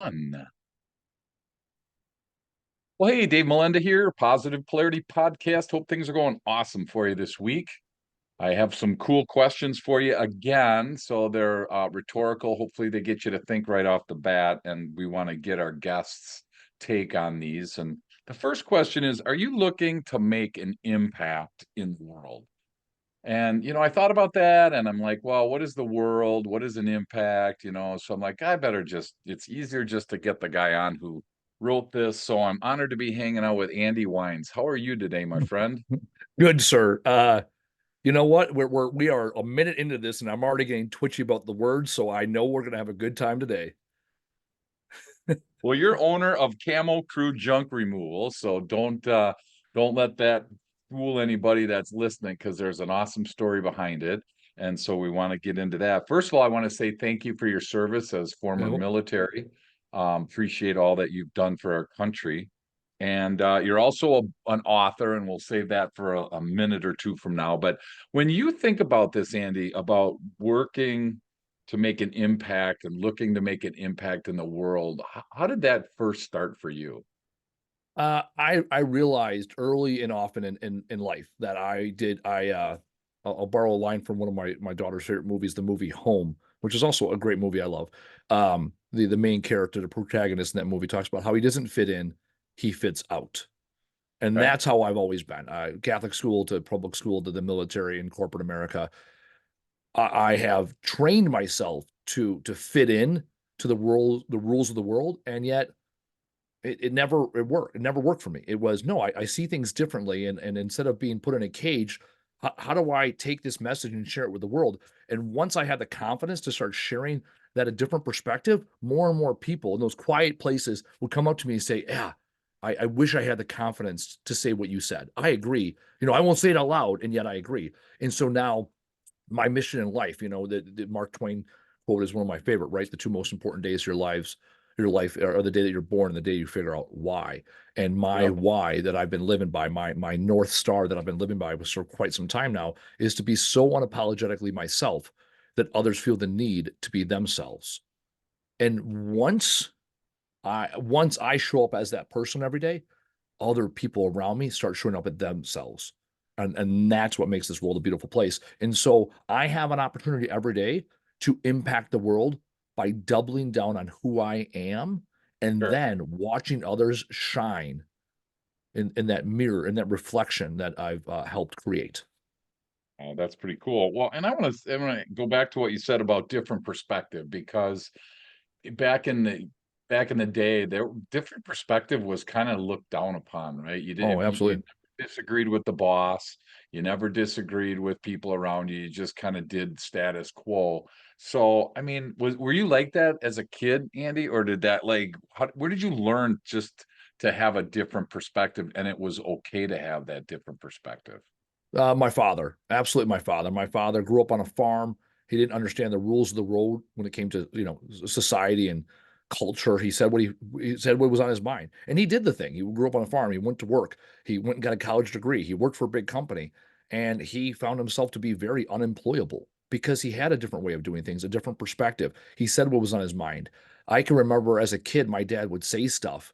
One. Well, hey, Dave Molenda here, Positive Polarity Podcast. Hope things are going awesome for you this week. I have some cool questions for you again. So they're rhetorical. Hopefully, they get you to think right off the bat. And we want to get our guests' take on these. And the first question is, are you looking to make an impact in the world? And, I thought about that and I'm like, well, what is the world? What is an impact? So I'm like, it's easier just to get the guy on who wrote this. So I'm honored to be hanging out with Andy Weins. How are you today, my friend? Good, sir. You know what? We are a minute into this, and I'm already getting twitchy about the words, so I know we're gonna have a good time today. Well, you're owner of Camo Crew Junk Removal, so don't let that fool anybody that's listening because there's an awesome story behind it. And so we want to get into that. First of all, I want to say thank you for your service as You former know, military. Appreciate all that you've done for our country. And you're also an author, and we'll save that for a minute or two from now. But when you think about this, Andy, about working to make an impact and looking to make an impact in the world, how did that first start for you? I realized early and often in life that I'll borrow a line from one of my daughter's favorite movies, the movie Home, which is also a great movie I love. The main character, the protagonist in that movie, talks about how he doesn't fit in, he fits out. And Okay. that's how I've always been. Catholic school to public school to the military and corporate America. I have trained myself to fit in to the rules of the world, and yet it never worked for me. It was no, I see things differently, and instead of being put in a cage, how do I take this message and share it with the world? And once I had the confidence to start sharing that a different perspective, more and more people in those quiet places would come up to me and say, "Yeah, I wish I had the confidence to say what you said. I agree. I won't say it out loud, and yet I agree." And so now my mission in life, the Mark Twain quote is one of my favorite, right? The two most important days of your life are the day that you're born and the day you figure out why. And my Yep. why that I've been living by, my North Star that I've been living by for quite some time now is to be so unapologetically myself that others feel the need to be themselves. And once I show up as that person every day, other people around me start showing up at themselves. And that's what makes this world a beautiful place. And so I have an opportunity every day to impact the world by doubling down on who I am and Sure. then watching others shine in that mirror, in that reflection that I've helped create. Oh, that's pretty cool. Well, and I want to go back to what you said about different perspective because back in the back in the day, there different perspective was kind of looked down upon, right? You did Oh, if you absolutely. never disagreed with the boss, you never disagreed with people around you, you just kind of did status quo. So, I mean, were you like that as a kid, Andy, or did that where did you learn just to have a different perspective and it was okay to have that different perspective? My father, absolutely my father. My father grew up on a farm. He didn't understand the rules of the road when it came to, society and culture. He said what was on his mind. And he did the thing. He grew up on a farm. He went to work. He went and got a college degree. He worked for a big company. And he found himself to be very unemployable because he had a different way of doing things, a different perspective. He said what was on his mind. I can remember as a kid, my dad would say stuff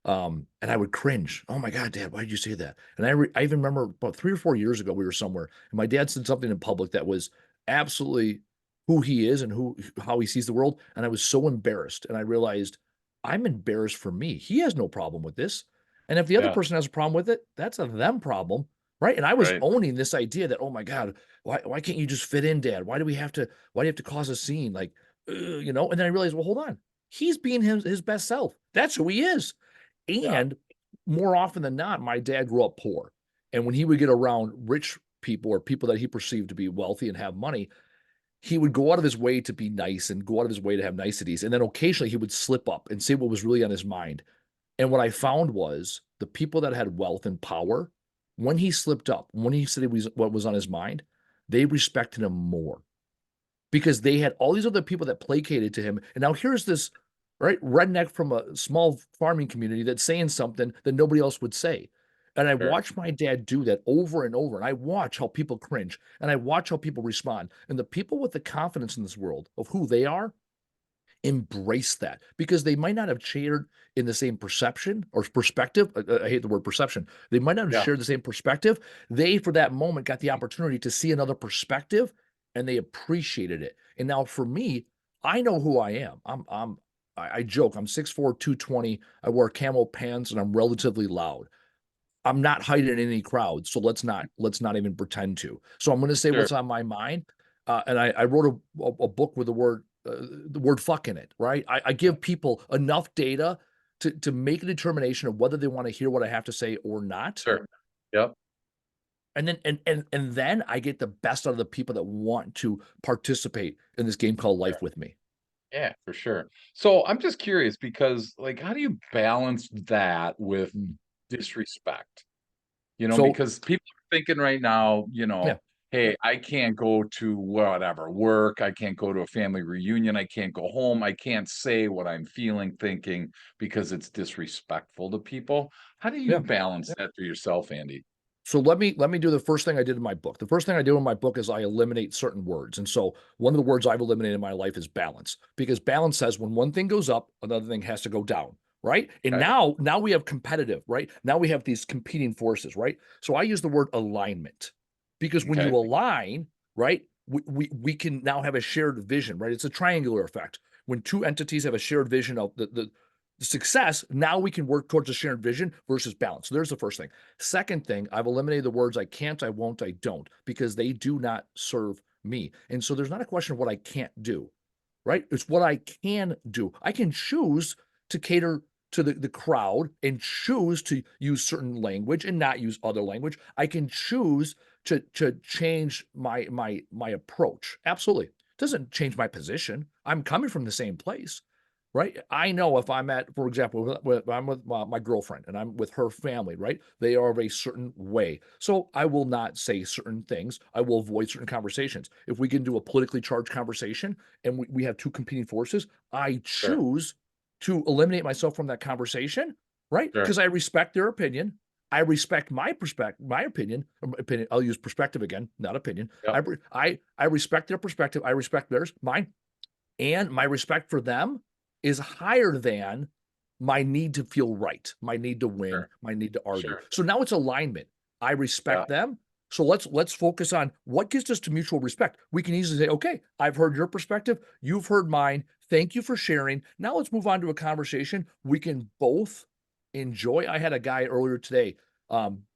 and I would cringe. Oh my God, Dad, why did you say that? And I even remember about 3 or 4 years ago, we were somewhere and my dad said something in public that was absolutely who he is and how he sees the world. And I was so embarrassed. And I realized I'm embarrassed for me. He has no problem with this. And if the other Yeah, person has a problem with it, that's a them problem. Right. And I was right. owning this idea that, oh my God, why can't you just fit in, Dad? Why do you have to cause a scene? And then I realized, well, hold on. He's being his best self. That's who he is. Yeah. And more often than not, my dad grew up poor. And when he would get around rich people or people that he perceived to be wealthy and have money, he would go out of his way to be nice and go out of his way to have niceties. And then occasionally he would slip up and say what was really on his mind. And what I found was the people that had wealth and power, when he slipped up, when he said what was on his mind, they respected him more because they had all these other people that placated to him. And now here's this right redneck from a small farming community that's saying something that nobody else would say. And I Sure. watched my dad do that over and over. And I watch how people cringe and I watch how people respond. And the people with the confidence in this world of who they are embrace that, because they might not have shared in the same perception or perspective. I hate the word perception. They might not have Yeah, shared the same perspective. They, for that moment, got the opportunity to see another perspective, and they appreciated it. And now for me, I know who I am. I joke, I'm 6'4", 220. I wear camo pants and I'm relatively loud. I'm not hiding in any crowd, so let's not even pretend to. So I'm going to say sure. what's on my mind, and I wrote a book with the word "fuck" in it. Right? I give people enough data to make a determination of whether they want to hear what I have to say or not, Sure. Yep. and then I get the best out of the people that want to participate in this game called life with me. Yeah, for sure. So I'm just curious because, like, how do you balance that with Mm. disrespect? So Because people are thinking right now, yeah, hey, I can't go to whatever work, I can't go to a family reunion, I can't go home, I can't say what I'm feeling, thinking because it's disrespectful to people. How do you yeah. balance that for yourself, Andy? So let me do the first thing I did in my book. The first thing I do in my book is I eliminate certain words. And so one of the words I've eliminated in my life is balance, because balance says when one thing goes up, another thing has to go down, right? And Okay. now we have competitive, right? Now we have these competing forces, right? So I use the word alignment, because when you Okay. align, right, we can now have a shared vision, right? It's a triangular effect. When two entities have a shared vision of the success, now we can work towards a shared vision versus balance. So there's the first thing. Second thing, I've eliminated the words I can't, I won't, I don't, because they do not serve me. And so there's not a question of what I can't do, right? It's what I can do. I can choose to cater to the crowd and choose to use certain language and not use other language. I can choose to change my approach. Absolutely. It doesn't change my position. I'm coming from the same place, right? I know if I'm at, for example, I'm with my girlfriend and I'm with her family, right? They are of a certain way. So I will not say certain things. I will avoid certain conversations. If we get into a politically charged conversation and we have two competing forces, I Sure. choose to eliminate myself from that conversation, right? Sure. Because I respect their opinion. I respect my perspective, my opinion. Opinion. I'll use perspective again, not opinion. Yep. I respect their perspective. I respect theirs, mine, and my respect for them is higher than my need to feel right, my need to win, Sure. my need to argue. Sure. So now it's alignment. I Yeah. respect them. So let's focus on what gets us to mutual respect. We can easily say, okay, I've heard your perspective, you've heard mine. Thank you for sharing. Now let's move on to a conversation we can both enjoy. I had a guy earlier today.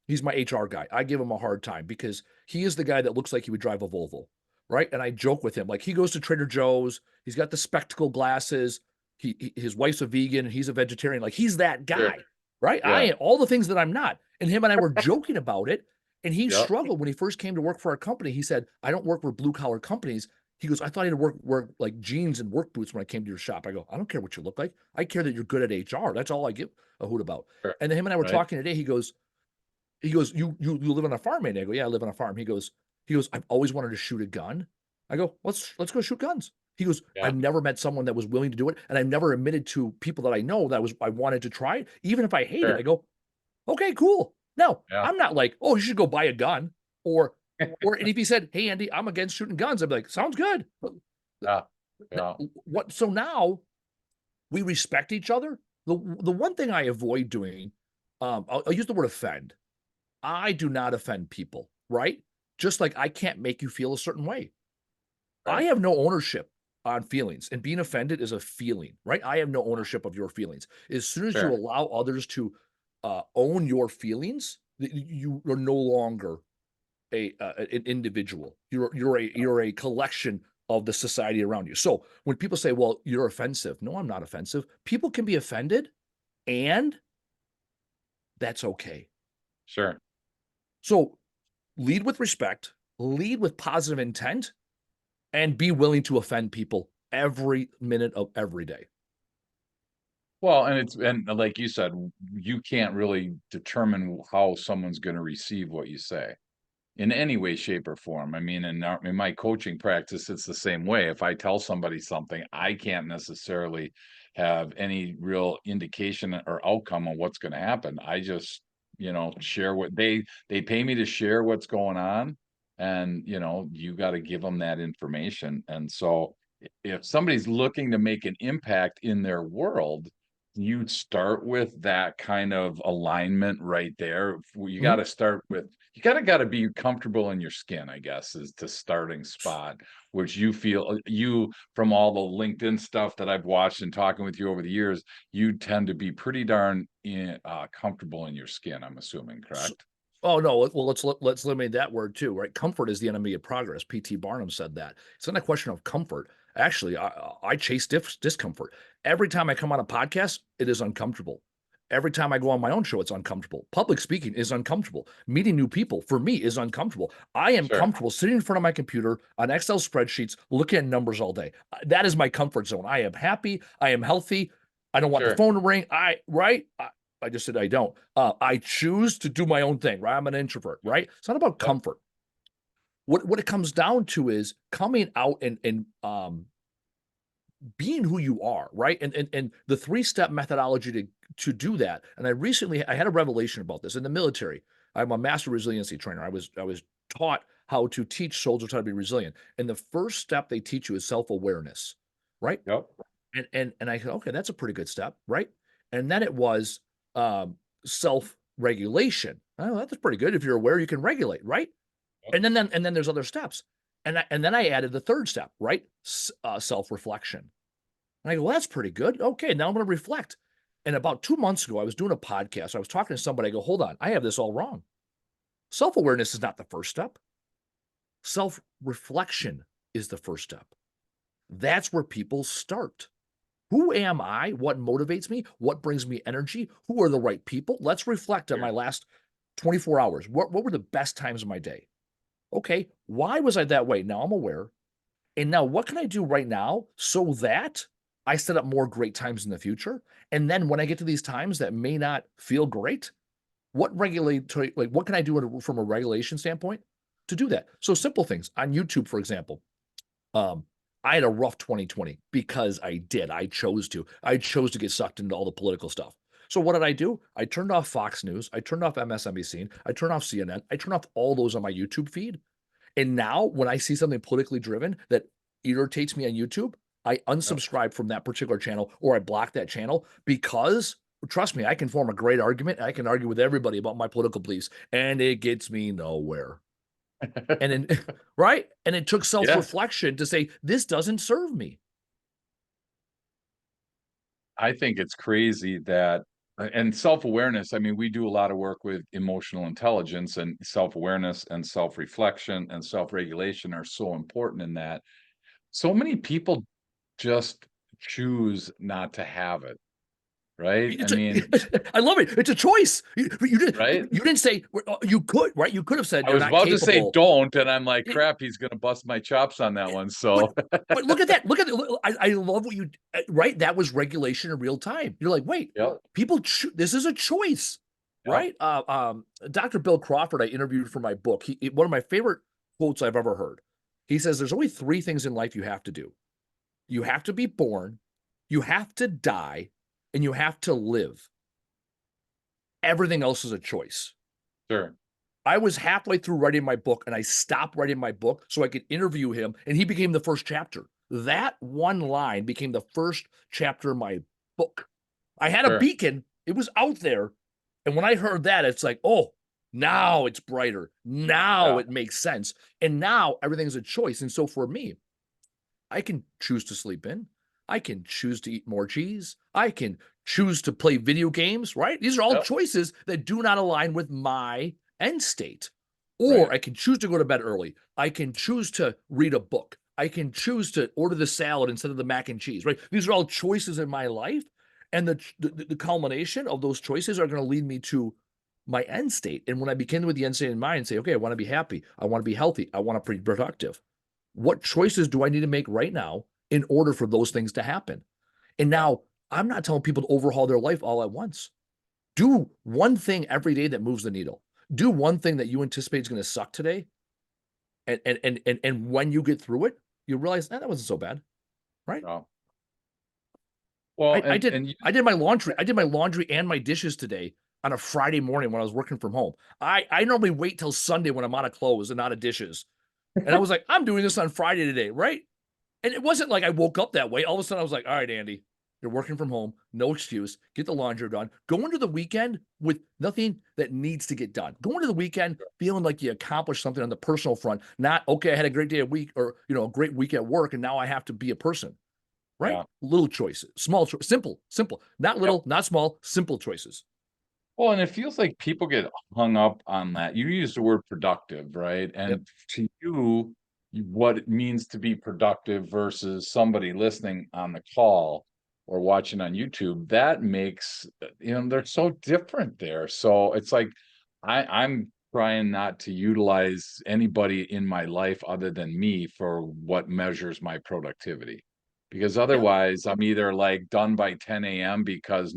He's my HR guy. I give him a hard time because he is the guy that looks like he would drive a Volvo, right? And I joke with him, like he goes to Trader Joe's, he's got the spectacle glasses, his wife's a vegan, and he's a vegetarian. Like he's that Sure. guy, right? I Yeah. am all the things that I'm not. And him and I were joking about it. And he Yep. struggled when he first came to work for our company. He said, I don't work for blue collar companies. He goes, I thought you'd wear like jeans and work boots when I came to your shop. I go, I don't care what you look like. I care that you're good at HR. That's all I give a hoot about. Sure. And then him and I were Right. talking today. He goes, you live on a farm, man? I go, yeah, I live on a farm. He goes, I've always wanted to shoot a gun. I go, let's go shoot guns. He goes, Yeah. I've never met someone that was willing to do it, and I've never admitted to people that I know that I wanted to try it, even if I hate it. Sure. I go, okay, cool. No, Yeah. I'm not like, oh, you should go buy a gun, or and if he said, hey Andy, I'm against shooting guns, I'd be like, sounds good. Yeah. Yeah. What? So now we respect each other. The one thing I avoid doing, I'll use the word offend. I do not offend people, right? Just like I can't make you feel a certain way. I Right. have no ownership on feelings, and being offended is a feeling, right? I have no ownership of your feelings. As soon as you Sure. allow others to own your feelings, you are no longer an individual. You're a collection of the society around you. So when people say, "Well, you're offensive," no, I'm not offensive. People can be offended, and that's okay. Sure. So lead with respect, lead with positive intent, and be willing to offend people every minute of every day. Well, and like you said, you can't really determine how someone's gonna receive what you say in any way, shape, or form. I mean, in my coaching practice, it's the same way. If I tell somebody something, I can't necessarily have any real indication or outcome on what's gonna happen. I just, share what they pay me to share what's going on, and, you gotta give them that information, and so if somebody's looking to make an impact in their world, you start with that kind of alignment right there. You got Mhm. to start with, you got to be comfortable in your skin, I guess, is the starting spot, which you feel you, from all the LinkedIn stuff that I've watched and talking with you over the years, you tend to be pretty darn comfortable in your skin, I'm assuming, So, correct? oh no, well let's eliminate that word too, right? Comfort is the enemy of progress. P.T. Barnum said that. It's not a question of comfort. Actually, I chase discomfort. Every time I come on a podcast, it is uncomfortable. Every time I go on my own show, it's uncomfortable. Public speaking is uncomfortable. Meeting new people for me is uncomfortable. I am Sure, comfortable sitting in front of my computer on Excel spreadsheets, looking at numbers all day. That is my comfort zone. I am happy. I am healthy. I don't want the sure. phone to ring. I just said I don't. I choose to do my own thing, right? I'm an introvert, right? It's not about Yep, comfort. What it comes down to is coming out and being who you are, right? And the three-step methodology to do that. And I had a revelation about this in the military. I'm a master resiliency trainer. I was taught how to teach soldiers how to be resilient. And the first step they teach you is self-awareness, right? yep, And I said, okay, that's a pretty good step, right? And then it was self-regulation. Oh, that's pretty good. If you're aware, you can regulate, right? yep. And then there's other steps. And then I added the third step, right? Self-reflection. And I go, well, that's pretty good. Okay, now I'm going to reflect. And about 2 months ago, I was doing a podcast. I was talking to somebody. I go, hold on, I have this all wrong. Self-awareness is not the first step. Self-reflection is the first step. That's where people start. Who am I? What motivates me? What brings me energy? Who are the right people? Let's reflect on my Sure. last 24 hours. What were the best times of my day? Okay, why was I that way? Now I'm aware. And now what can I do right now so that I set up more great times in the future? And then when I get to these times that may not feel great, what can I do from a regulation standpoint to do that? So simple things on YouTube, for example. Um, I had a rough 2020 because I did. I chose to. I chose to get sucked into all the political stuff. So what did I do? I turned off Fox News. I turned off MSNBC. I turned off CNN. I turned off all those on my YouTube feed. And now when I see something politically driven that irritates me on YouTube, I Yep. unsubscribe from that particular channel or I block that channel because trust me, I can form a great argument. I can argue with everybody about my political beliefs and it gets me nowhere. And then, right? And it took self Yeah, reflection to say, this doesn't serve me. I think it's crazy that, and self-awareness, I mean, we do a lot of work with emotional intelligence, and self-awareness and self-reflection and self-regulation are so important in that. So many people just choose not to have it, right? I It's mean, I love it. It's a choice. right? You didn't say you could, right? You could have said I you're was not about to say capable. don't, and I'm like, crap, he's gonna bust my chops on that one. But So but look at that. Look at it. I love what you right. That was regulation in real time. You're like, wait, yep, this is a choice, yep, right? Dr. Bill Crawford, I interviewed for my book. One of my favorite quotes I've ever heard. He says, "There's only three things in life you have to do. You have to be born, you have to die, and you have to live. Everything else is a choice." sure, I was halfway through writing my book and I stopped writing my book so I could interview him, and he became the first chapter. That one line became the first chapter of my book. I had a sure, beacon, it was out there. And when I heard that, it's like, oh, now it's brighter. Now yeah, it makes sense. And now everything's a choice. And so for me, I can choose to sleep in. I can choose to eat more cheese. I can choose to play video games, right? These are all yep, choices that do not align with my end state. Or right, I can choose to go to bed early. I can choose to read a book. I can choose to order the salad instead of the mac and cheese, right? These are all choices in my life. And the culmination of those choices are going to lead me to my end state. And when I begin with the end state in mind and say, okay, I want to be happy. I want to be healthy. I want to be productive. What choices do I need to make right now in order for those things to happen? And yeah, now I'm not telling people to overhaul their life all at once. Do one thing every day that moves the needle. Do one thing that you anticipate is going to suck today. And when you get through it, you realize that wasn't so bad. Right. yeah. Well, I, I did and you, I did my laundry. I did my laundry and my dishes today on a Friday morning when I was working from home. I normally wait till Sunday when I'm out of clothes and out of dishes. And I was like, I'm doing this on Friday today, right? And it wasn't like I woke up that way. All of a sudden I was like, all right, Andy, you're working from home. No excuse. Get the laundry done. Go into the weekend with nothing that needs to get done. Go into the weekend feeling like you accomplished something on the personal front. Not, okay, I had a great day at week or, a great week at work and now I have to be a person, right? Yeah. Little choices, small, simple, not Yep. little, not small, simple choices. Well, and it feels like people get hung up on that. You use the word productive, right? Yep. And to you, what it means to be productive versus somebody listening on the call or watching on YouTube, that makes, they're so different there. So it's like I'm trying not to utilize anybody in my life other than me for what measures my productivity. Because Yeah. otherwise I'm either like done by 10 a.m. because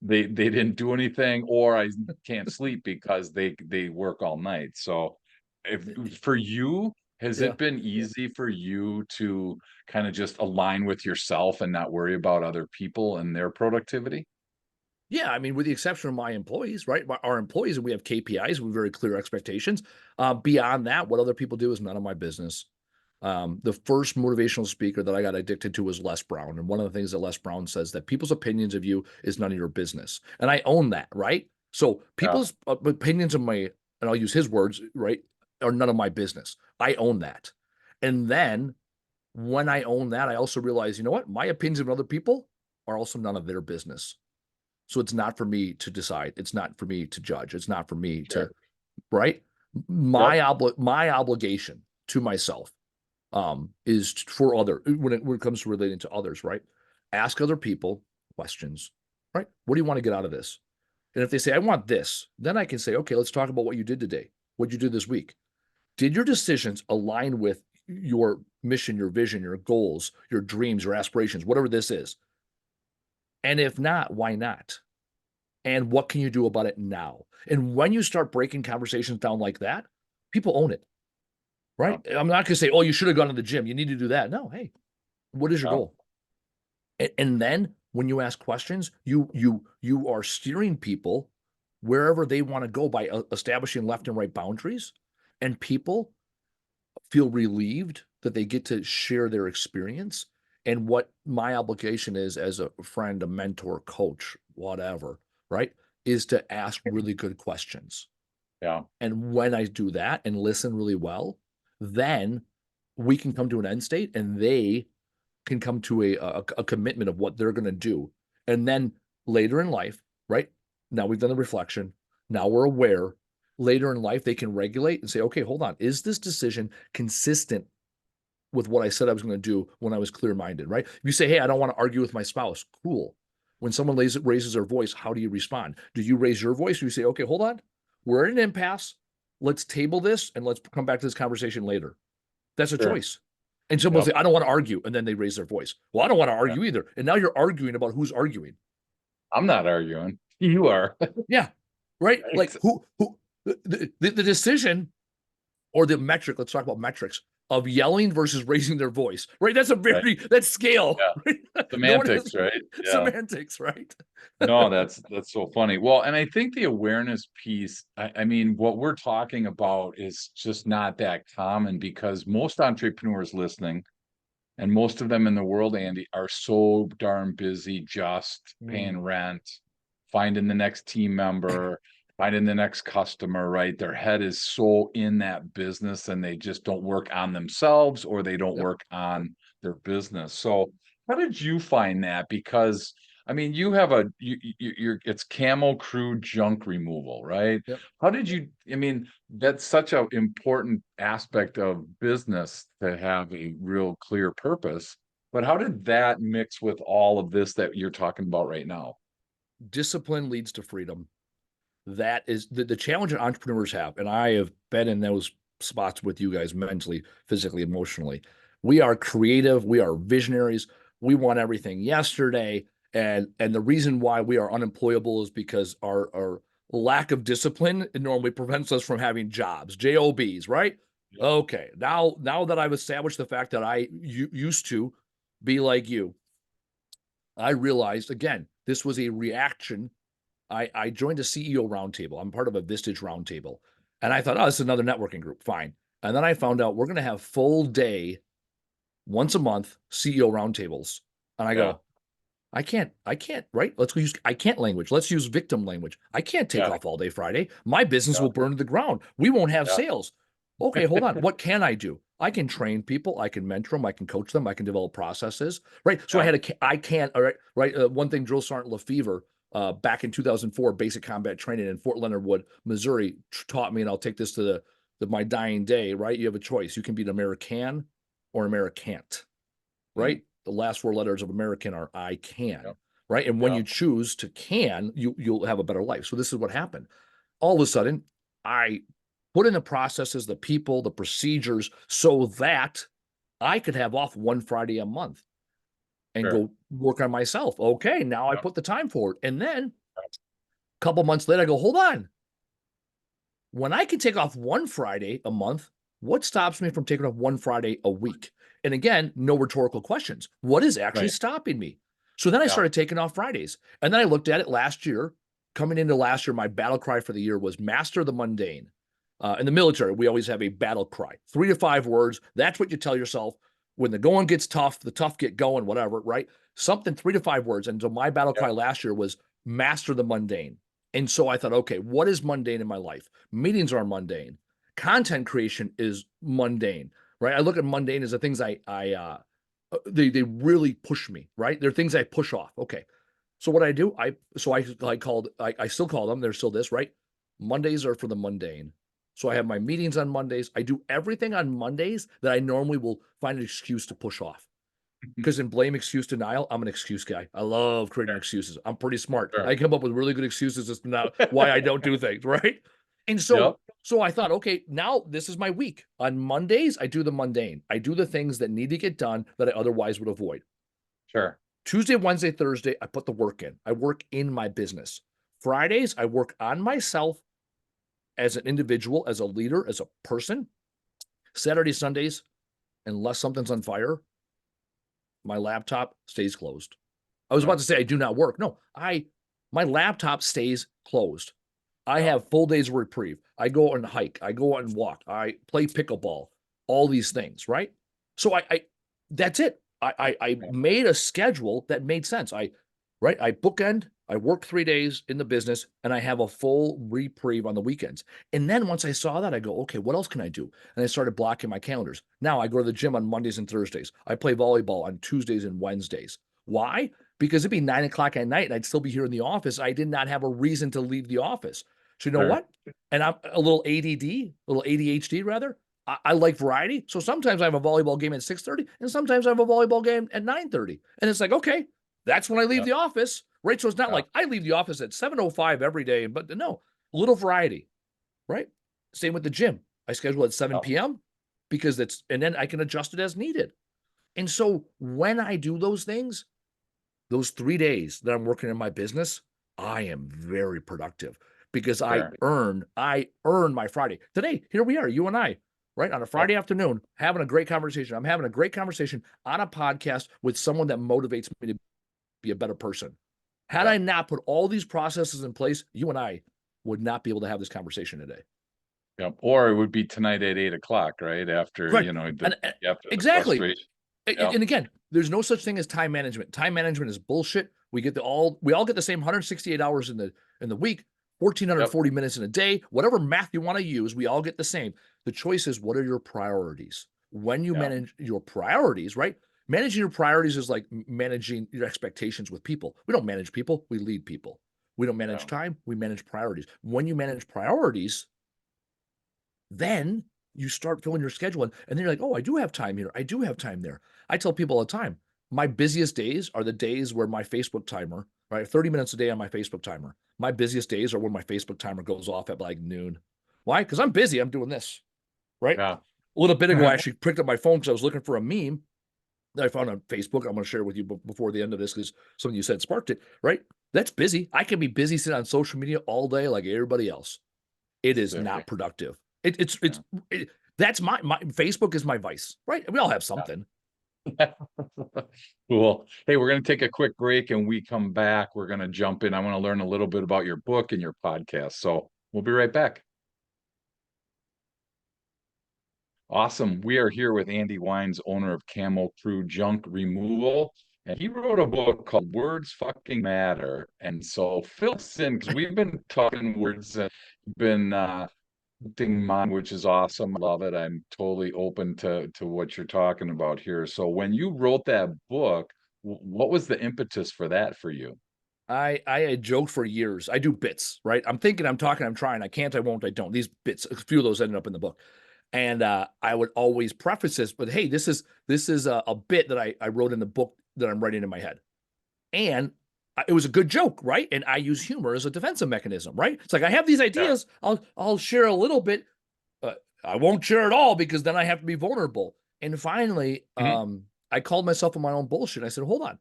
they didn't do anything, or I can't sleep because they work all night. So if for you, has Yeah. it been easy for you to kind of just align with yourself and not worry about other people and their productivity? Yeah, I mean, with the exception of my employees, right? Our employees, and we have KPIs with very clear expectations. Beyond that, what other people do is none of my business. The first motivational speaker that I got addicted to was Les Brown, and one of the things that Les Brown says that people's opinions of you is none of your business, and I own that, right? So Yeah, people's opinions of my, and I'll use his words, right, are none of my business. I own that, and then when I own that, I also realize, you know what, my opinions of other people are also none of their business. So it's not for me to decide. It's not for me to judge. It's not for me sure. to, right? Yep. My obligation to myself is for other when it comes to relating to others, right? Ask other people questions, right? What do you want to get out of this? And if they say, I want this, then I can say, okay, let's talk about what you did today. What did you do this week? Did your decisions align with your mission, your vision, your goals, your dreams, your aspirations, whatever this is? And if not, why not? And what can you do about it now? And when you start breaking conversations down like that, people own it, Yeah, right? I'm not going to say, oh, you should have gone to the gym. You need to do that. No, hey, what is your yeah, goal? And then when you ask questions, you are steering people wherever they want to go by establishing left and right boundaries, and people feel relieved that they get to share their experience and what my obligation is as a friend, a mentor, coach, whatever, right? Is to ask really good questions. yeah. And when I do that and listen really well, then we can come to an end state and they can come to a commitment of what they're going to do. And then later in life, right? Now we've done the reflection. Now we're aware. Later in life, they can regulate and say, okay, hold on. Is this decision consistent with what I said I was going to do when I was clear minded, right? If you say, hey, I don't want to argue with my spouse, cool. When someone raises their voice, how do you respond? Do you raise your voice or you say, okay, hold on, we're in an impasse. Let's table this and let's come back to this conversation later. That's a Sure. choice. And someone will Yep. say, I don't want to argue. And then they raise their voice. Well, I don't want to Yeah. argue either. And now you're arguing about who's arguing. I'm not arguing. You are. Yeah. Right. Like Right. the decision or the metric, let's talk about metrics of yelling versus raising their voice, right? That's a Right. very, that's scale, Yeah. right? No one has Semantics, right? Yeah. semantics, right? No, that's so funny. Well, and I think the awareness piece, I mean, what we're talking about is just not that common because most entrepreneurs listening, and most of them in the world, Andy, are so darn busy just paying Mm, rent, finding the next team member, finding the next customer, right? Their head is so in that business and they just don't work on themselves or they don't yep. work on their business. So, how did you find that? Because I mean, you have you're it's Camel Crew junk removal, right? Yep. How did you, I mean, that's such an important aspect of business to have a real clear purpose. But how did that mix with all of this that you're talking about right now? Discipline leads to freedom. That is the challenge that entrepreneurs have. And I have been in those spots with you guys mentally, physically, emotionally. We are creative. We are visionaries. We want everything yesterday. And the reason why we are unemployable is because our lack of discipline normally prevents us from having jobs, jobs, right? Yeah. Okay, now that I've established the fact that I used to be like you, I realized again this was a reaction. I joined a CEO roundtable. I'm part of a Vistage roundtable. And I thought, oh, this is another networking group. Fine. And then I found out we're going to have full day once a month CEO roundtables. And I Yeah. go, I can't, right? Let's use I can't language. Let's use victim language. I can't take Yeah. off all day Friday. My business Yeah. will burn to the ground. We won't have Yeah. sales. Okay, hold on. What can I do? I can train people. I can mentor them. I can coach them. I can develop processes. Right. So Yeah. I can't. All right. Right. One thing, Drill Sergeant Lefevre, back in 2004, basic combat training in Fort Leonard Wood, Missouri, taught me, and I'll take this to my dying day. Right. You have a choice. You can be an American or an Americant. Mhm. Right? The last four letters of American are I can, Yep. right? And when Yeah. you choose to can, you'll have a better life. So this is what happened. All of a sudden, I put in the processes, the people, the procedures, so that I could have off one Friday a month and Sure. go work on myself. Okay, now I Yep. put the time forward. And then a couple months later, I go, hold on. When I can take off one Friday a month, what stops me from taking off one Friday a week? And again, no rhetorical questions. What is actually Right. stopping me? So then I Yeah. started taking off Fridays. And then I looked at it last year. Coming into last year, my battle cry for the year was master the mundane. In the military, we always have a battle cry, 3 to 5 words. That's what you tell yourself when the going gets tough, the tough get going, whatever, right? Something 3 to 5 words. And so my battle Yeah. cry last year was master the mundane. And so I thought, okay, what is mundane in my life? Meetings are mundane. Content creation is mundane, right? I look at mundane as the things they really push me, right? They're things I push off. Okay. So what I do, I still call them, they're still this, right? Mondays are for the mundane. So I have my meetings on Mondays. I do everything on Mondays that I normally will find an excuse to push off. Because in blame, excuse, denial, I'm an excuse guy. I love creating excuses. I'm pretty smart. Sure. I come up with really good excuses as to now why I don't do things, right? And so, Yep. so I thought, okay, now this is my week. On Mondays, I do the mundane. I do the things that need to get done that I otherwise would avoid. Sure. Tuesday, Wednesday, Thursday, I put the work in. I work in my business. Fridays, I work on myself as an individual, as a leader, as a person. Saturday, Sundays, unless something's on fire, my laptop stays closed. I was about Yep. to say I do not work. No, my laptop stays closed. I Yep. have full days of reprieve. I go and hike. I go out and walk. I play pickleball. All these things, right? So I that's it. I Yep. made a schedule that made sense. I bookend. I work 3 days in the business, and I have a full reprieve on the weekends. And then once I saw that, I go, okay, what else can I do? And I started blocking my calendars. Now I go to the gym on Mondays and Thursdays. I play volleyball on Tuesdays and Wednesdays. Why? Because it'd be 9 o'clock at night and I'd still be here in the office. I did not have a reason to leave the office. So you know Sure. what? And I'm a little ADD, a little ADHD rather. I like variety. So sometimes I have a volleyball game at 6:30 and sometimes I have a volleyball game at 9:30. And it's like, okay, that's when I leave Yep. the office, right? So it's not Yeah. like I leave the office at 7:05 every day, but no, a little variety, right? Same with the gym. I schedule at 7 Yep. p.m. because and then I can adjust it as needed. And so when I do those things, those 3 days that I'm working in my business, I am very productive because Sure. I earn my Friday. Today, here we are, you and I, right? On a Yep. Friday afternoon, having a great conversation. I'm having a great conversation on a podcast with someone that motivates me to be a better person. Had I Yep. not put all these processes in place, you and I would not be able to have this conversation today. Yep. Or it would be tonight at 8 o'clock, right? After, Correct. And after the exactly. frustration. Yep. And again, there's no such thing as time management. Time management is bullshit. We all get the same 168 hours in the week, Yep. 1,440 minutes in a day, whatever math you want to use, we all get the same. The choice is what are your priorities? When you Yeah. manage your priorities, right? Managing your priorities is like managing your expectations with people. We don't manage people, we lead people. We don't manage Yeah. time, we manage priorities. When you manage priorities, then you start filling your schedule in, and then you're like, oh, I do have time here. I do have time there. I tell people all the time, my busiest days are the days where my Facebook timer, right? 30 minutes a day on my Facebook timer. My busiest days are when my Facebook timer goes off at like noon. Why? Because I'm busy. I'm doing this, right? Yeah. A little bit ago, I actually picked up my phone because I was looking for a meme that I found on Facebook. I'm going to share with you before the end of this because something you said sparked it, right? That's busy. I can be busy sitting on social media all day like everybody else. It is Absolutely. not productive. It, that's my Facebook is my vice, right? We all have something. Yeah. Cool. Hey, we're going to take a quick break and we come back. We're going to jump in. I want to learn a little bit about your book and your podcast. So we'll be right back. Awesome. We are here with Andy Weins, owner of Camel Crew Junk Removal. And he wrote a book called Words Fucking Matter. And so fill us in because we've been talking words and been thing mine, which is awesome. Love it. I'm totally open to what you're talking about here. So when you wrote that book, what was the impetus for that for you? I had joked for years. I do bits, right? I'm thinking, I'm talking, I'm trying. I can't, I won't, I don't. These bits, a few of those ended up in the book. And I would always preface this, but hey, this is a bit that I wrote in the book that I'm writing in my head. And it was a good joke, right? And I use humor as a defensive mechanism, right? It's like I have these Yeah. ideas. I'll share a little bit. I won't share it all because then I have to be vulnerable. And finally, Mhm. I called myself on my own bullshit. I said, hold on,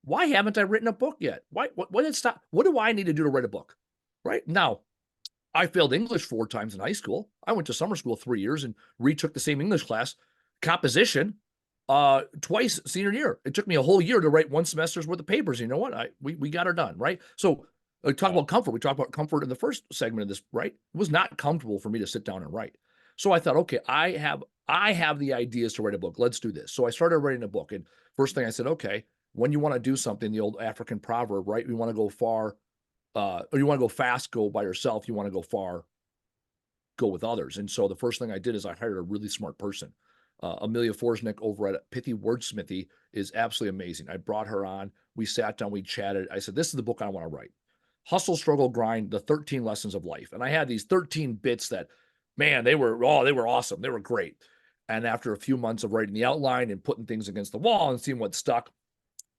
why haven't I written a book yet? Why? What did stop? What do I need to do to write a book? Right now, I failed English 4 times in high school. I went to summer school 3 years and retook the same English class, composition, twice senior year. It took me a whole year to write one semester's worth of papers. You know what? We got her done, right? So talk Yeah. about comfort. We talked about comfort in the first segment of this, right? It was not comfortable for me to sit down and write. So I thought, okay, I have the ideas to write a book. Let's do this. So I started writing a book. And first thing I said, okay, when you want to do something, the old African proverb, right? We want to go far, or you want to go fast, go by yourself. You want to go far, go with others. And so the first thing I did is I hired a really smart person. Amelia Forsnick over at Pithy Wordsmithy is absolutely amazing. I brought her on. We sat down, we chatted. I said, this is the book I want to write. Hustle, Struggle, Grind, the 13 Lessons of Life. And I had these 13 bits that, man, they were awesome. They were great. And after a few months of writing the outline and putting things against the wall and seeing what stuck,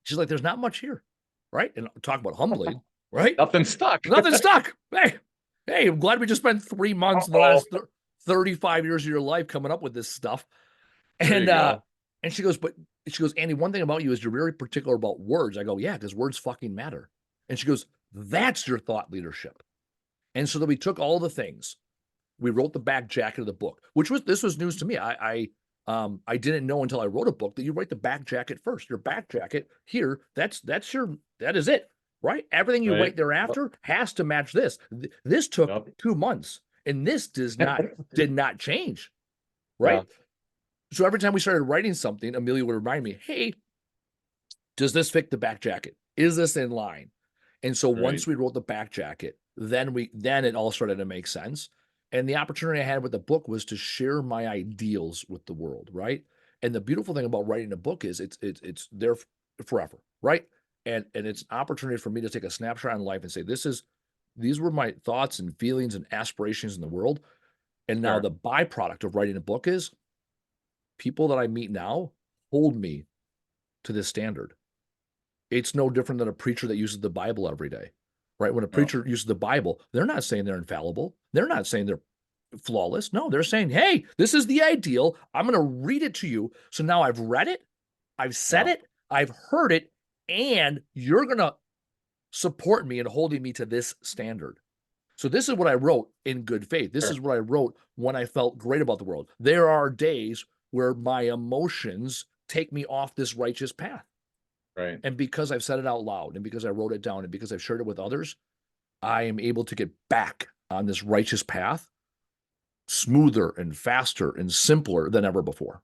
she's like, there's not much here. Right. And talk about humbling, right? Nothing stuck. Nothing stuck. Hey, I'm glad we just spent 3 months in the Oh, last 35 years of your life coming up with this stuff. there And you go. she goes, Andy, one thing about you is you're very particular about words. I go, yeah, because words fucking matter. And she goes, that's your thought leadership. And so then we took all the things. We wrote the back jacket of the book, this was news to me. I didn't know until I wrote a book that you write the back jacket first. Your back jacket here, that is it, right? Everything you Right. write Yep. thereafter has to match this. This took Yep. 2 months, and this did not change, Yeah. right? So every time we started writing something, Amelia would remind me, hey, does this fit the back jacket? Is this in line? And so Right. once we wrote the back jacket, then it all started to make sense. And the opportunity I had with the book was to share my ideals with the world, right? And the beautiful thing about writing a book is it's there forever, right? And it's an opportunity for me to take a snapshot in life and say, these were my thoughts and feelings and aspirations in the world. And now Sure. the byproduct of writing a book is people that I meet now hold me to this standard. It's no different than a preacher that uses the Bible every day, right? When a Yep. preacher uses the Bible, they're not saying they're infallible. They're not saying they're flawless. No, they're saying, hey, this is the ideal. I'm going to read it to you. So now I've read it, I've said Yep. it, I've heard it, and you're going to support me in holding me to this standard. So this is what I wrote in good faith. This Sure. is what I wrote when I felt great about the world. There are days where my emotions take me off this righteous path. Right. And because I've said it out loud and because I wrote it down and because I've shared it with others, I am able to get back on this righteous path smoother and faster and simpler than ever before.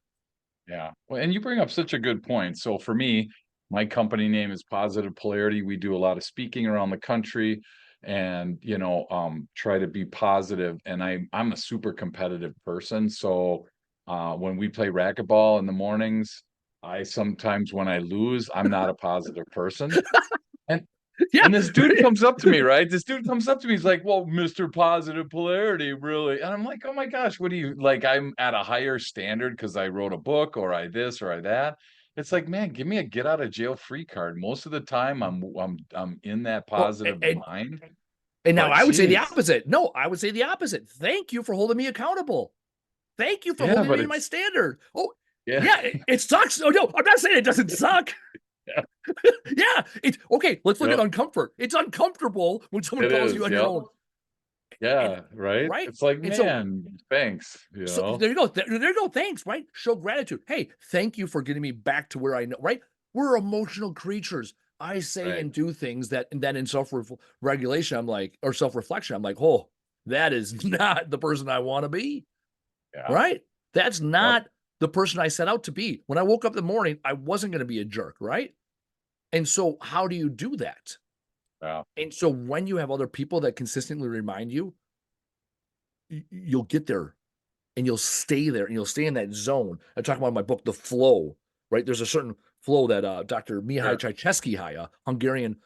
Yeah. Well, and you bring up such a good point. So for me, my company name is Positive Polarity. We do a lot of speaking around the country and, try to be positive. And I'm a super competitive person. So when we play racquetball in the mornings, I sometimes when I lose, I'm not a positive person. And Yeah. and this dude comes up to me, right? This dude comes up to me. He's like, "Well, Mr. Positive Polarity, really?" And I'm like, "Oh my gosh, what do you like? I'm at a higher standard because I wrote a book or I this or I that." It's like, man, give me a get out of jail free card. Most of the time, I'm in that Well, positive and, mind. and now But I would say the geez, opposite. No, I would say the opposite. Thank you for holding me accountable. Thank you for yeah, holding but me to my it's standard. Oh, yeah, yeah, it sucks. Oh, no, I'm not saying it doesn't suck. yeah, Yeah, it's okay. Let's look at yep, uncomfort. It's uncomfortable when someone it calls you is, on your yep, own. And yeah, right. right. It's like, And so man, thanks, So there you go. There you go. Thanks, right? Show gratitude. Hey, thank you for getting me back to where I know, right? We're emotional creatures. I say right, and do things that, and then in self-regulation, I'm like, or self-reflection, I'm like, oh, that is not the person I want to be. yeah. Right. That's Yep. not the person I set out to be. When I woke up in the morning, I wasn't going to be a jerk, right? And so how do you do that? Yeah. And so when you have other people that consistently remind you, you'll get there and you'll stay there and you'll stay in that zone. I talk about in my book, The Flow, right? There's a certain flow that Dr. Mihai Sure. Csikszentmihalyi, a Hungarian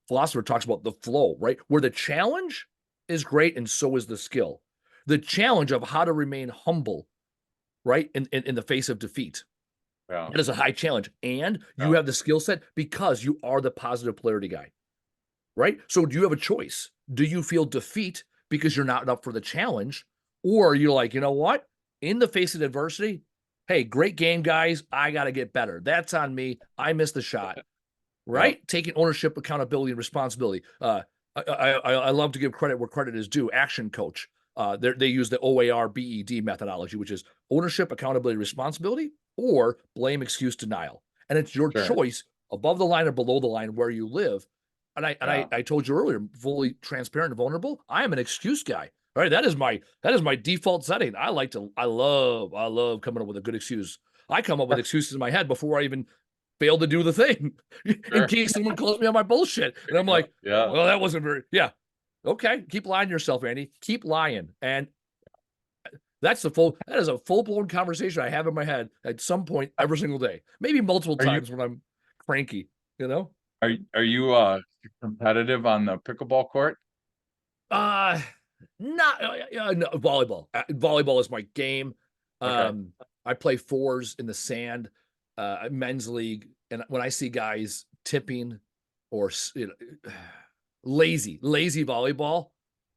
philosopher, talks about the flow, right? Where the challenge is great and so is the skill. The challenge of how to remain humble, right? In the face of defeat. Yeah. That is a high challenge. And you Yeah. have the skill set because you are the positive polarity guy, right? So do you have a choice? Do you feel defeat because you're not up for the challenge? Or you're like, you know what? In the face of adversity, hey, great game, guys. I got to get better. That's on me. I missed the shot, Yeah. right? Taking ownership, accountability, and responsibility. I love to give credit where credit is due. Action coach. They use the OARBED methodology, which is ownership, accountability, responsibility, or blame, excuse, denial. And it's your Sure. choice above the line or below the line where you live. And Yeah. I told you earlier, fully transparent and vulnerable. I am an excuse guy. All right, that is my default setting. I love coming up with a good excuse. I come up with excuses in my head before I even fail to do the thing in Sure. case someone calls me on my bullshit. And I'm Yeah. like, Yeah. well, that wasn't very, yeah. Okay. Keep lying to yourself, Andy. Keep lying. And that is a full blown conversation I have in my head at some point every single day, maybe multiple Are you times when I'm cranky, you know? are you competitive on the pickleball court? Uh, not no, volleyball. Volleyball is my game. Okay. Um, I play fours in the sand, men's league, and when I see guys tipping or lazy volleyball,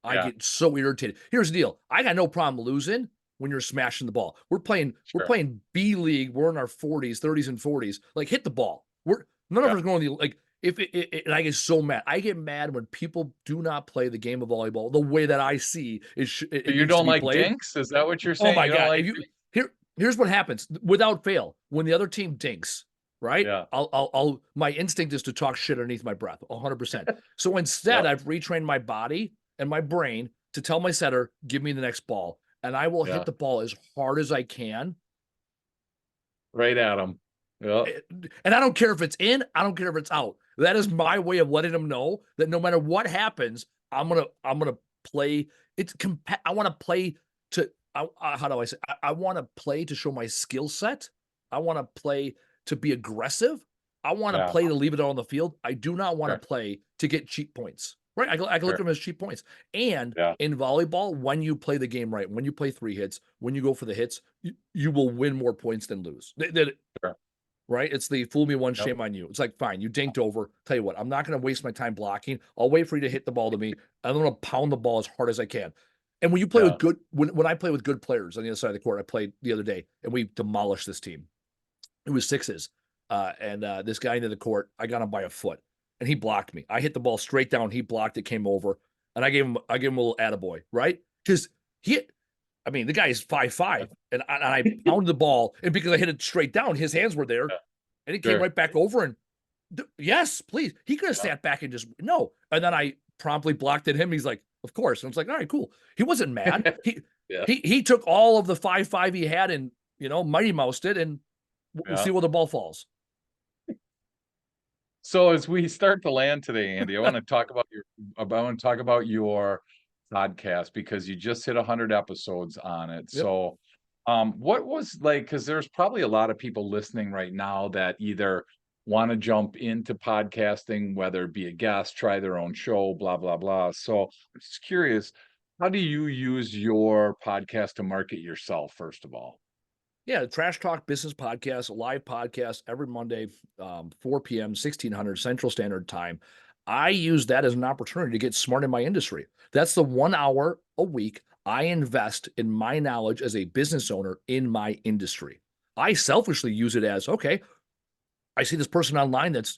I Yeah. get so irritated. Here's the deal: I got no problem losing when you're smashing the ball. We're Sure. playing B league. We're in our 40s, 30s, and 40s. Like hit the ball. We're none of Yeah. us going to the like if and I get so mad. I get mad when people do not play the game of volleyball the way that I see So it you needs to don't be like played. dinks? Is that what you're Oh saying? my You don't god! like If you here's what happens without fail when the other team dinks, right? Yeah. I'll my instinct is to talk shit underneath my breath, 100%. So instead, Yep. I've retrained my body and my brain to tell my setter, give me the next ball, and I will hit Yeah. the ball as hard as I can. Right at them. Yeah. And I don't care if it's in, I don't care if it's out. That is my way of letting them know that no matter what happens, I'm gonna play. I want to play to. How do I say? I want to play to show my skill set. I want to play to be aggressive. I want to Yeah. play to leave it all on the field. I do not want Sure. to play to get cheap points. Right? I can look at Sure. them as cheap points. And Yeah. in volleyball, when you play the game right, when you play 3 hits, when you go for the hits, you will win more points than lose. Sure. Right? It's the fool me once, Yep. shame on you. It's like, fine, you dinked over. Tell you what, I'm not going to waste my time blocking. I'll wait for you to hit the ball to me. I'm going to pound the ball as hard as I can. And when you play Yeah. with good, when I play with good players on the other side of the court, I played the other day and we demolished this team. It was sixes. And this guy into the court, I got him by a foot and he blocked me. I hit the ball straight down. He blocked it, came over, and I gave him a little attaboy, right? Because the guy is 5'5", and I pounded the ball, and because I hit it straight down, his hands were there, Yeah. and he came Sure. right back over and yes, please. He could have Yeah. sat back and just no. And then I promptly blocked at him. He's like, of course. And I was like, all right, cool. He wasn't mad. Yeah. He took all of the 5'5" he had and Mighty Moused it, and we'll Yeah. see where the ball falls. So as we start to land today, Andy, I want to talk about your podcast because you just hit 100 episodes on it. Yep. So what was like, because there's probably a lot of people listening right now that either want to jump into podcasting, whether it be a guest, try their own show, blah, blah, blah. So I'm just curious, how do you use your podcast to market yourself, first of all? Yeah, Trash Talk Business Podcast, a live podcast every Monday, 4 p.m., 1600 Central Standard Time. I use that as an opportunity to get smart in my industry. That's the 1 hour a week I invest in my knowledge as a business owner in my industry. I selfishly use it as, okay, I see this person online that's,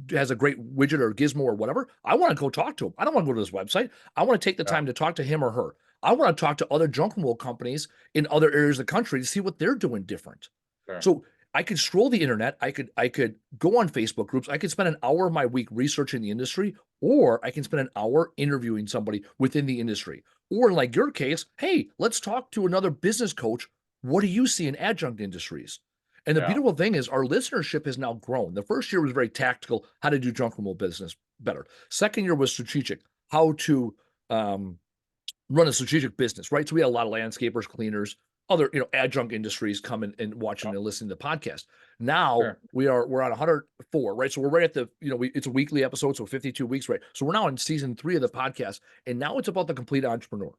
has a great widget or gizmo or whatever. I want to go talk to him. I don't want to go to this website. I want to take the Yeah. time to talk to him or her. I want to talk to other junk and wool companies in other areas of the country to see what they're doing different. Sure. So I could scroll the internet. I could go on Facebook groups. I could spend an hour of my week researching the industry, or I can spend an hour interviewing somebody within the industry. Or like your case, hey, let's talk to another business coach What do you see in adjunct industries? And the Yeah. beautiful thing is our listenership has now grown. The first year was very tactical, how to do junk removal business better. Second year was strategic, how to run a strategic business, right? So we had a lot of landscapers, cleaners, other, adjunct industries coming and watching Yeah. and listening to the podcast. Now Sure. we're on 104, right? So we're right at the, it's a weekly episode, so 52 weeks, right? So we're now in season 3 of the podcast, and now it's about the complete entrepreneur.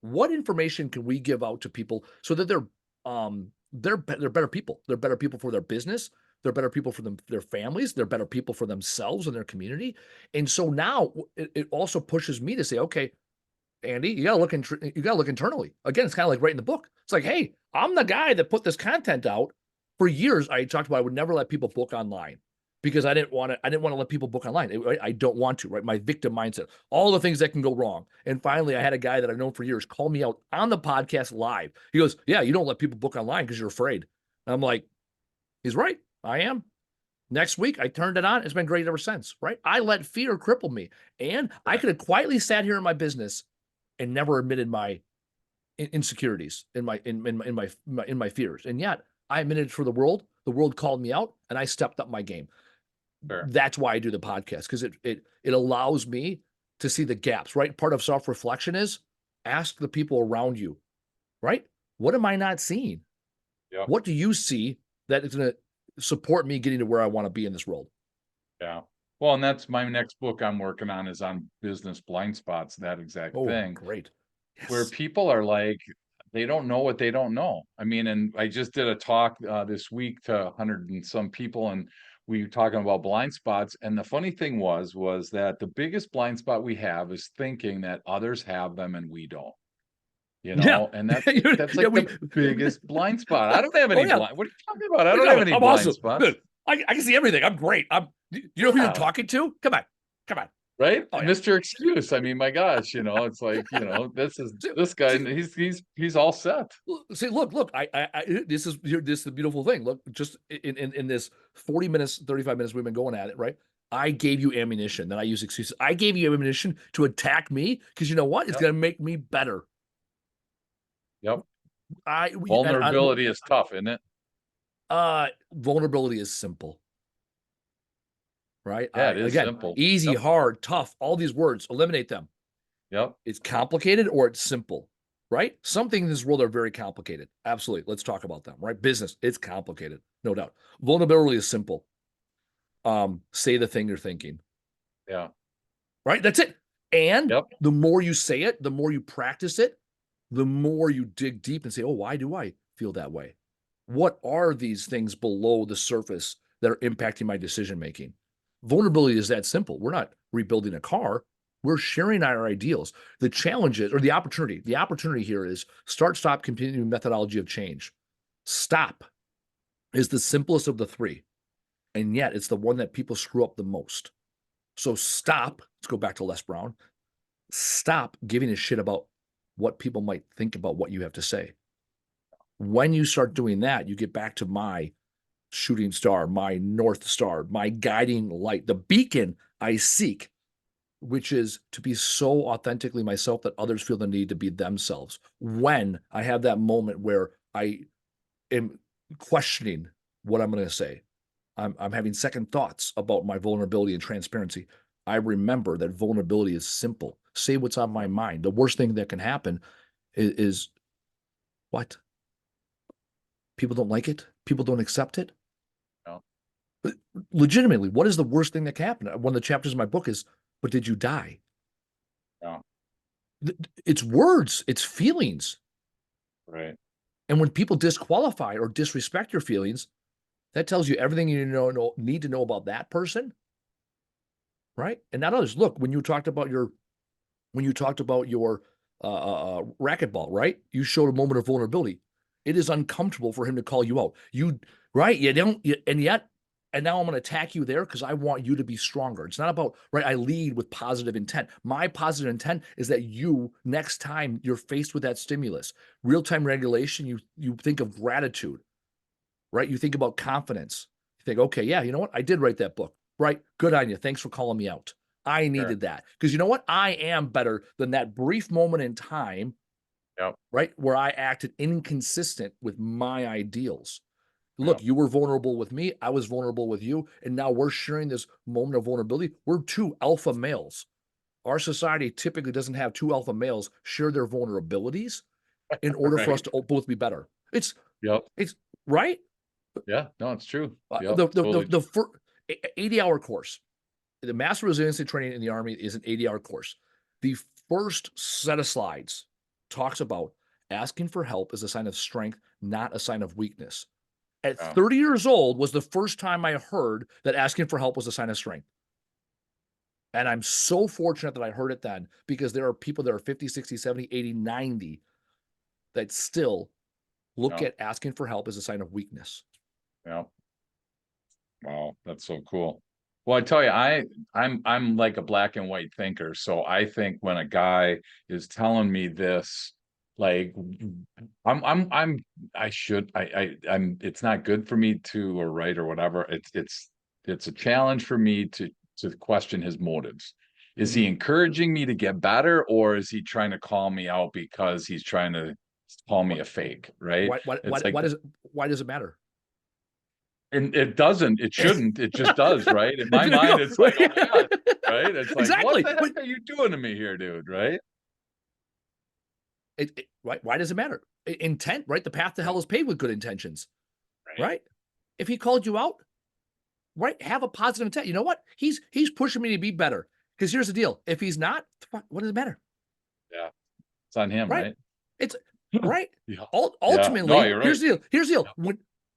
What information can we give out to people so that they're better people? They're better people for their business. They're better people for their families. They're better people for themselves and their community. And so now it also pushes me to say, okay, Andy, you gotta look internally. Again, it's kind of like writing the book. It's like, hey, I'm the guy that put this content out. For years. I talked about I would never let people book online because I didn't want to let people book online. I don't want to, right? My victim mindset, all the things that can go wrong. And finally, I had a guy that I've known for years call me out on the podcast live. He goes, yeah, you don't let people book online because you're afraid. And I'm like, he's right. I am. Next week, I turned it on. It's been great ever since, right? I let fear cripple me. And I could have quietly sat here in my business and never admitted my insecurities in my fears. And yet I admitted it for the world. The world called me out and I stepped up my game. Sure. That's why I do the podcast, because it allows me to see the gaps, right? Part of self-reflection is ask the people around you, right? What am I not seeing? Yeah. What do you see that is going to support me getting to where I want to be in this world? Yeah. Well, and that's my next book I'm working on is on business blind spots, that exact Oh, thing, great. where Yes. people are like, they don't know what they don't know. I mean, and I just did a talk this week to 100 and some people, and we were talking about blind spots. And the funny thing was that the biggest blind spot we have is thinking that others have them and we don't. Yeah. And that's Yeah, like the biggest blind spot. I don't have oh any yeah. blind. What are you talking about? I What are you don't talking have about? any I'm blind awesome. spots. Dude, I can see everything. I'm great. You know who you're Yeah. talking to? Come on. Come on. Right? Oh yeah. Mr. Excuse. I mean, my gosh, it's like, See, this guy, see, he's all set. see, look, this is the beautiful thing. Look, just in this 40 minutes, 35 minutes we've been going at it, right? I gave you ammunition. Then I use excuses. I gave you ammunition to attack me because you know what? It's Yep. going to make me better. Yep. I Vulnerability is tough, isn't it? Vulnerability is simple, right? Yeah, it is Again, simple. easy, Yep. hard, tough, all these words, eliminate them. Yep. It's complicated or it's simple, right? Some things in this world are very complicated. Absolutely. Let's talk about them, right? Business, it's complicated, no doubt. Vulnerability is simple. Say the thing you're thinking, Yeah. right? That's it. And Yep. the more you say it, the more you practice it, the more you dig deep and say, oh, why do I feel that way? What are these things below the surface that are impacting my decision making? Vulnerability is that simple. We're not rebuilding a car. We're sharing our ideals. The challenge is, or the opportunity here is start, stop, continue methodology of change. Stop is the simplest of the three. And yet it's the one that people screw up the most. So stop. Let's go back to Les Brown. Stop giving a shit about what people might think about what you have to say. When you start doing that, you get back to my shooting star, my North Star, my guiding light, the beacon I seek, which is to be so authentically myself that others feel the need to be themselves. When I have that moment where I am questioning what I'm going to say, I'm having second thoughts about my vulnerability and transparency. I remember that vulnerability is simple. Say what's on my mind. The worst thing that can happen is what? People don't like it. People don't accept it. No. Legitimately, what is the worst thing that can happen? One of the chapters in my book is, but did you die? No. It's words, it's feelings. Right. And when people disqualify or disrespect your feelings, that tells you everything you need to know about that person, right? And not others. Look, when you talked about your racquetball, right? You showed a moment of vulnerability. It is uncomfortable for him to call you out. Right? You don't, and now I'm going to attack you there because I want you to be stronger. It's not about, right? I lead with positive intent. My positive intent is that you, next time you're faced with that stimulus, real-time regulation, you think of gratitude, right? You think about confidence. You think, okay, yeah, you know what? I did write that book, right? Good on you. Thanks for calling me out. I Sure. needed that because you know what? I am better than that brief moment in time Yep. right? Where I acted inconsistent with my ideals. Look, Yep. you were vulnerable with me. I was vulnerable with you. And now we're sharing this moment of vulnerability. We're two alpha males. Our society typically doesn't have two alpha males share their vulnerabilities in order for us Right. to both be better. Yep. It's right. Yeah. No, it's true. Yep. The 80-hour course, the Master Resiliency Training in the Army is an 80-hour course. The first set of slides talks about asking for help is a sign of strength, not a sign of weakness. At Yeah. 30 years old was the first time I heard that asking for help was a sign of strength. And I'm so fortunate that I heard it then, because there are people that are 50, 60, 70, 80, 90 that still look Yeah. at asking for help as a sign of weakness. Yeah. Wow, that's so cool. Well, I tell you, I'm like a black and white thinker. So I think when a guy is telling me this, like I'm I should I'm it's not good for me to or right or whatever. It's a challenge for me to question his motives. Is he encouraging me to get better, or is he trying to call me out because he's trying to call me a fake, right? It's like, Why does it matter? and it doesn't, it shouldn't, it just does, right? In my There you mind, go. it's like, oh my God, right? It's like, what Exactly. the heck are you doing to me here, dude? Right? Why does it matter? Intent, right? The path to Yeah, hell is paved with good intentions, right. right? If he called you out, right, have a positive intent. You know what? He's pushing me to be better. Because here's the deal: if he's not, what does it matter, Yeah. It's on him, right? right? It's right. Yeah. Yeah. No, Ultimately, you're right. here's the deal. Here's the deal. Yeah.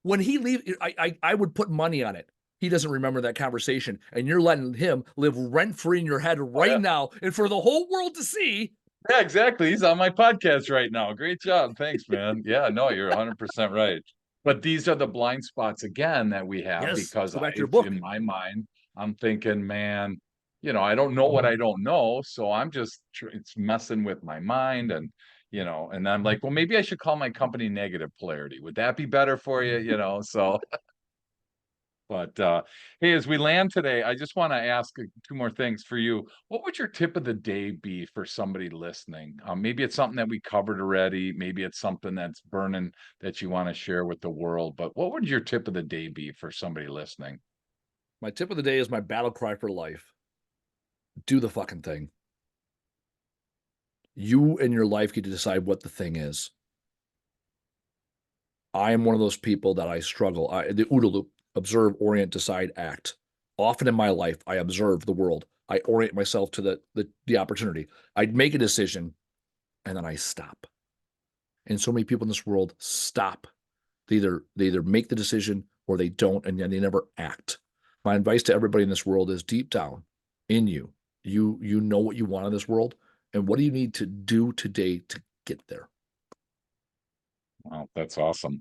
When he leaves, I would put money on it. He doesn't remember that conversation, and you're letting him live rent free in your head Oh, right yeah. now, and for the whole world to see. Yeah, exactly. He's on my podcast right now. Great job. Thanks, man. Yeah, no, you're 100% right. But these are the blind spots again that we have Yes, let's because go back to your in book. my mind, I'm thinking, man, I don't know what I don't know. So I'm just, it's messing with my mind. And I'm like, well, maybe I should call my company Negative Polarity. Would that be better for you? So but hey, as we land today, I just want to ask two more things for you. What would your tip of the day be for somebody listening? Maybe it's something that we covered already. Maybe it's something that's burning that you want to share with the world. But what would your tip of the day be for somebody listening? My tip of the day is my battle cry for life. Do the fucking thing. You and your life get to decide what the thing is. I am one of those people that I struggle. The OODA loop: observe, orient, decide, act. Often in my life, I observe the world. I orient myself to the opportunity. I'd make a decision and then I stop. And so many people in this world stop. They either make the decision or they don't, and then they never act. My advice to everybody in this world is, deep down in you, you know what you want in this world, and what do you need to do today to get there. Wow, that's awesome.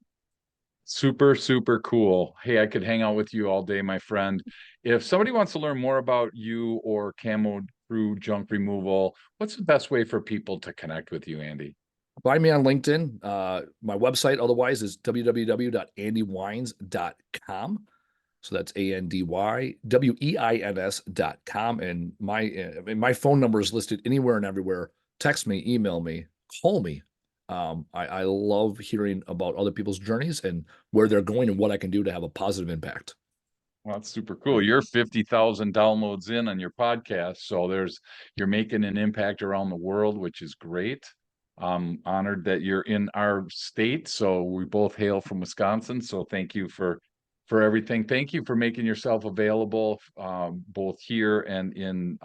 Super, super cool. Hey, I could hang out with you all day, my friend. If somebody wants to learn more about you or Camo Crew Junk Removal, what's the best way for people to connect with you, Andy? Find me on LinkedIn. My website otherwise is www.andyweins.com. So that's ANDYWEINS.com. And my phone number is listed anywhere and everywhere. Text me, email me, call me. I love hearing about other people's journeys and where they're going and what I can do to have a positive impact. Well, that's super cool. You're 50,000 downloads in on your podcast. So you're making an impact around the world, which is great. I'm honored that you're in our state. So we both hail from Wisconsin. So thank you for everything. Thank you for making yourself available, both here and in,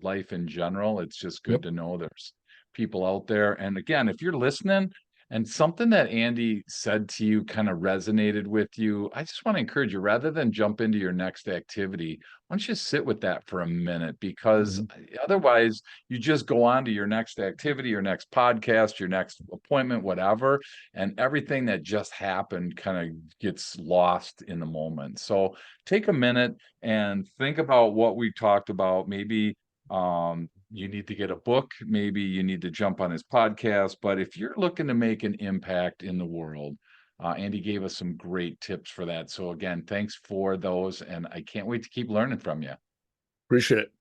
life in general. It's just good Yep. to know there's people out there. And again, if you're listening, and something that Andy said to you kind of resonated with you, I just want to encourage you, rather than jump into your next activity, why don't you sit with that for a minute? Because otherwise, you just go on to your next activity, your next podcast, your next appointment, whatever, and everything that just happened kind of gets lost in the moment. So take a minute and think about what we talked about. Maybe you need to get a book, maybe you need to jump on his podcast. But if you're looking to make an impact in the world, Andy gave us some great tips for that. So again, thanks for those, and I can't wait to keep learning from you. Appreciate it.